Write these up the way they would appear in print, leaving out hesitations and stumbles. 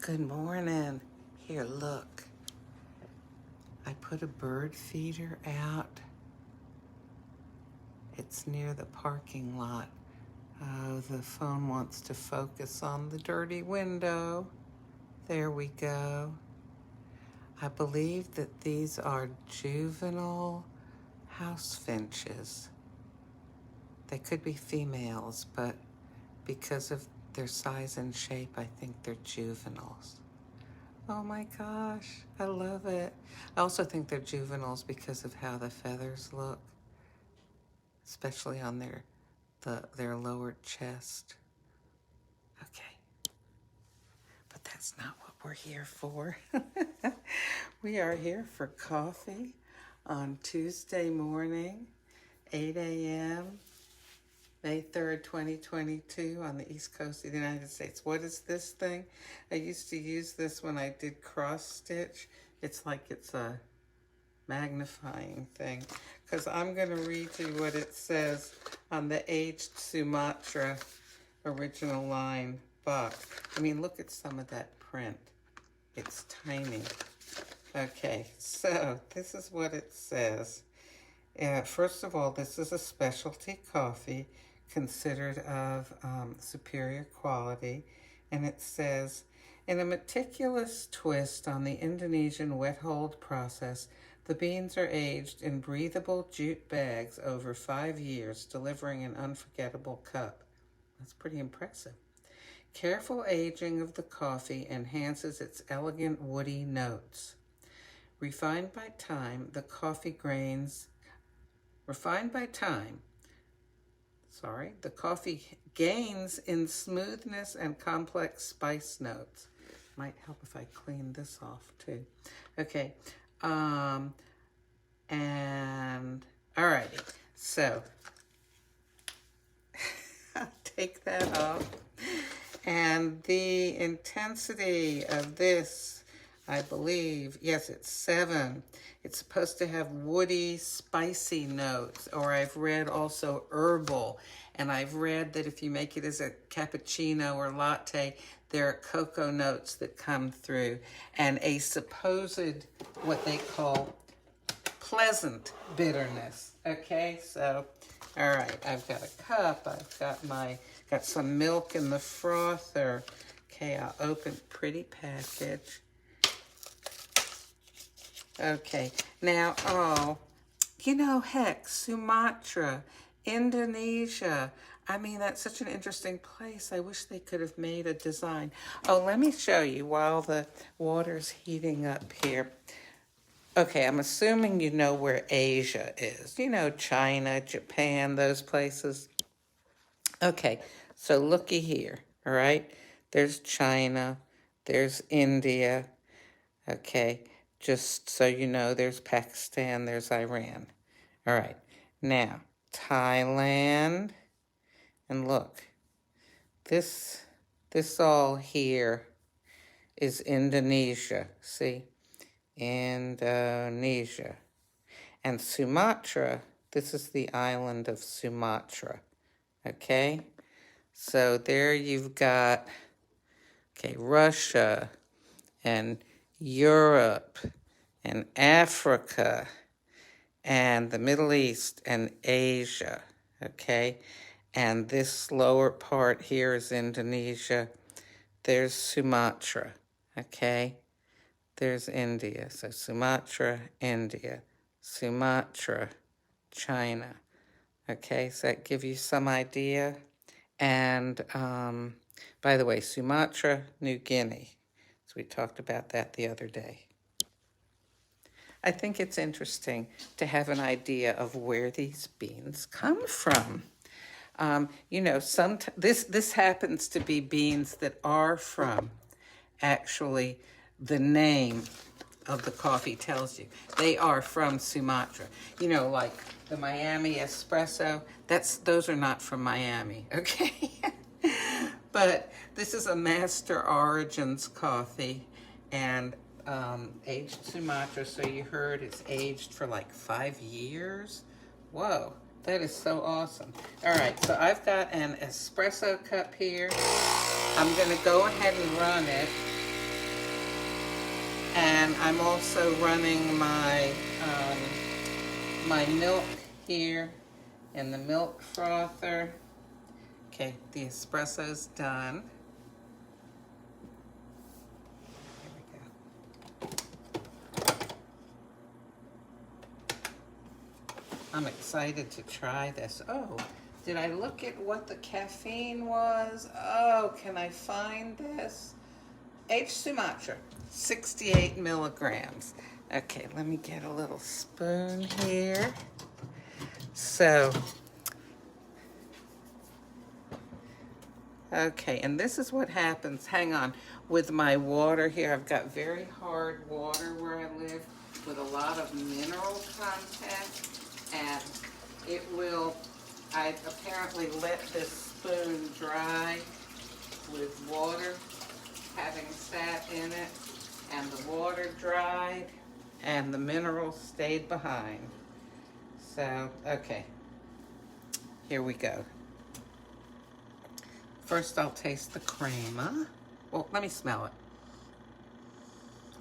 Good morning. Here, look. I put a bird feeder out. It's near the parking lot. Oh, the phone wants to focus on the dirty window. There we go. I believe that these are juvenile house finches. They could be females, but because of their size and shape, I think they're juveniles. Oh my gosh, I love it. I also think they're juveniles because of how the feathers look, especially on their lower chest. Okay, but that's not what we're here for. We are here for coffee on Tuesday morning, 8 a.m., May 3rd, 2022 on the East Coast of the United States. What is this thing? I used to use this when I did cross stitch. It's like it's a magnifying thing, because I'm going to read you what it says on the aged Sumatra original line box. I mean, look at some of that print. It's tiny. Okay, so this is what it says. First of all, this is a specialty coffee considered of superior quality, and it says, in a meticulous twist on the Indonesian wet hold process, the beans are aged in breathable jute bags over 5 years, delivering an unforgettable cup. That's pretty impressive. Careful aging of the coffee enhances its elegant woody notes. Refined by time, the coffee gains in smoothness and complex spice notes. Might help if I clean this off too. Okay, and alrighty, so I'll take that off. And the intensity of this, I believe, yes, it's 7. It's supposed to have woody, spicy notes, or I've read also herbal. And I've read that if you make it as a cappuccino or latte, there are cocoa notes that come through, and a supposed, what they call, pleasant bitterness. Okay, so, all right, I've got a cup, got some milk in the frother. Okay, I'll open pretty package. Okay, now, heck, Sumatra, Indonesia. I mean, that's such an interesting place. I wish they could have made a design. Oh, let me show you while the water's heating up here. Okay, I'm assuming you know where Asia is. You know, China, Japan, those places. Okay, so looky here, all right? There's China, there's India, okay? Just so you know, there's Pakistan, there's Iran. All right, now, Thailand, and look, this all here is Indonesia, see? Indonesia. And Sumatra, this is the island of Sumatra, okay? So there you've got, okay, Russia and Europe and Africa and the Middle East and Asia, okay? And this lower part here is Indonesia. There's Sumatra, okay? There's India. So Sumatra, India. Sumatra, China. Okay, so that gives you some idea. And by the way, Sumatra, New Guinea. So we talked about that the other day. I think it's interesting to have an idea of where these beans come from. This happens to be beans that are from, actually, the name of the coffee tells you. They are from Sumatra. You know, like the Miami Espresso, those are not from Miami, okay? But this is a Master Origins coffee, and aged Sumatra, so you heard it's aged for like 5 years. Whoa, that is so awesome. All right, so I've got an espresso cup here. I'm gonna go ahead and run it. And I'm also running my my milk here in the milk frother. Okay, the espresso's done. Here we go. I'm excited to try this. Oh, did I look at what the caffeine was? Oh, can I find this? Sumatra, 68 milligrams. Okay, let me get a little spoon here. So, okay, and this is what happens, hang on, with my water here. I've got very hard water where I live with a lot of mineral content, and it will, I apparently let this spoon dry with water having sat in it, and the water dried and the minerals stayed behind. So, okay, here we go. First I'll taste the crema. Well, let me smell it.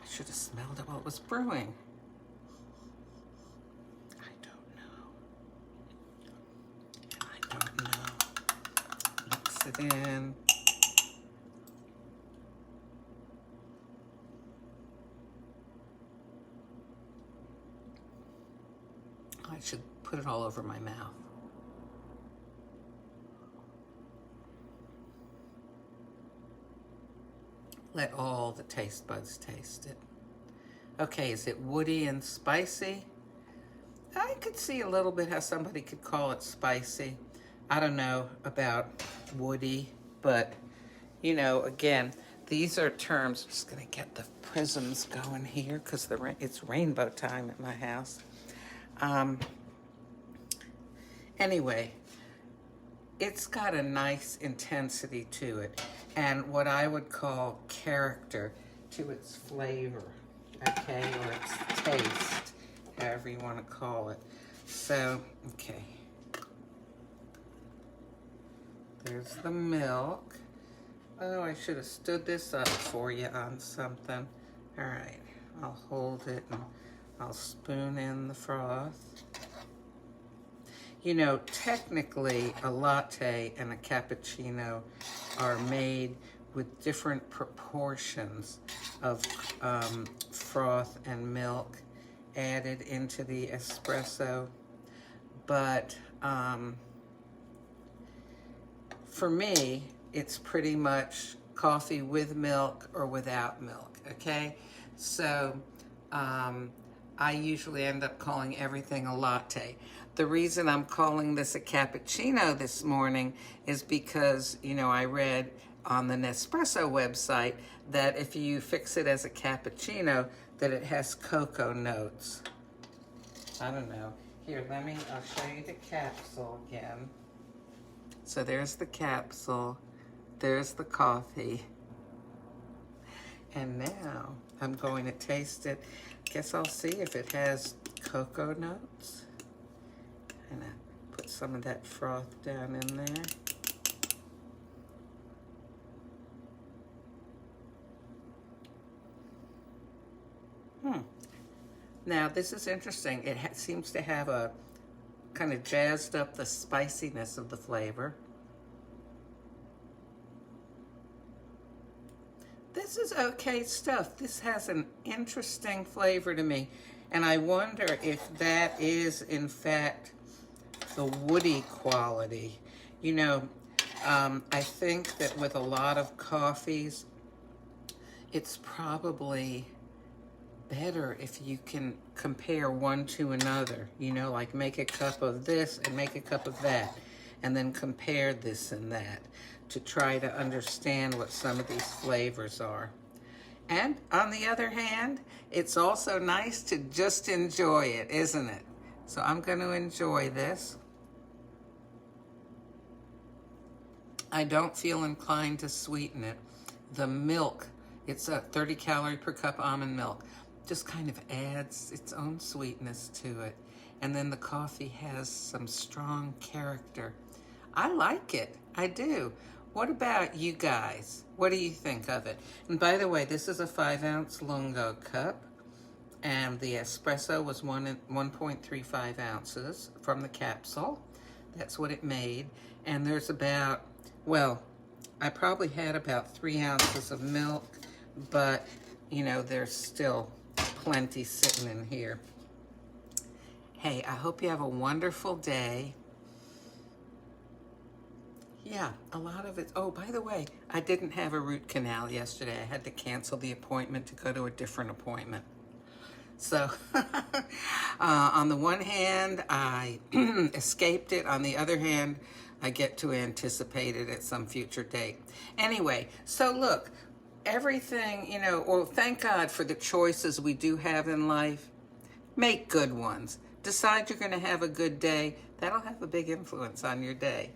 I should have smelled it while it was brewing. I don't know. Mix it in. I should put it all over my mouth. Let all the taste buds taste it. Okay, is it woody and spicy? I could see a little bit how somebody could call it spicy. I don't know about woody, but you know, again, these are terms. I'm just gonna get the prisms going here because it's rainbow time at my house. Anyway, it's got a nice intensity to it and what I would call character to its flavor, okay, or its taste, however you want to call it. So, okay. There's the milk. Oh, I should have stood this up for you on something. All right, I'll hold it and I'll spoon in the froth. You know, technically, a latte and a cappuccino are made with different proportions of froth and milk added into the espresso. But for me, it's pretty much coffee with milk or without milk, okay? So I usually end up calling everything a latte. The reason I'm calling this a cappuccino this morning is because, you know, I read on the Nespresso website that if you fix it as a cappuccino, that it has cocoa notes. I don't know. Here, I'll show you the capsule again. So there's the capsule, there's the coffee. And now I'm going to taste it. Guess I'll see if it has cocoa notes. And I put some of that froth down in there. Now this is interesting. It seems to have a kind of jazzed up the spiciness of the flavor. This is okay stuff. This has an interesting flavor to me. And I wonder if that is, in fact, the woody quality. You know, I think that with a lot of coffees, it's probably better if you can compare one to another. You know, like make a cup of this and make a cup of that, and then compare this and that to try to understand what some of these flavors are. And on the other hand, it's also nice to just enjoy it, isn't it? So I'm going to enjoy this. I don't feel inclined to sweeten it. The milk, it's a 30 calorie per cup almond milk, just kind of adds its own sweetness to it. And then the coffee has some strong character. I like it, I do. What about you guys? What do you think of it? And by the way, this is a 5-ounce lungo cup, and the espresso was 1.35 ounces from the capsule. That's what it made. And there's about, well, I probably had about 3 ounces of milk, but you know, there's still plenty sitting in here. Hey, I hope you have a wonderful day. Yeah, a lot of it. Oh, by the way, I didn't have a root canal yesterday. I had to cancel the appointment to go to a different appointment. So, on the one hand, I escaped it. On the other hand, I get to anticipate it at some future date. Anyway, so look, everything, you know, well, thank God for the choices we do have in life. Make good ones. Decide you're going to have a good day. That'll have a big influence on your day.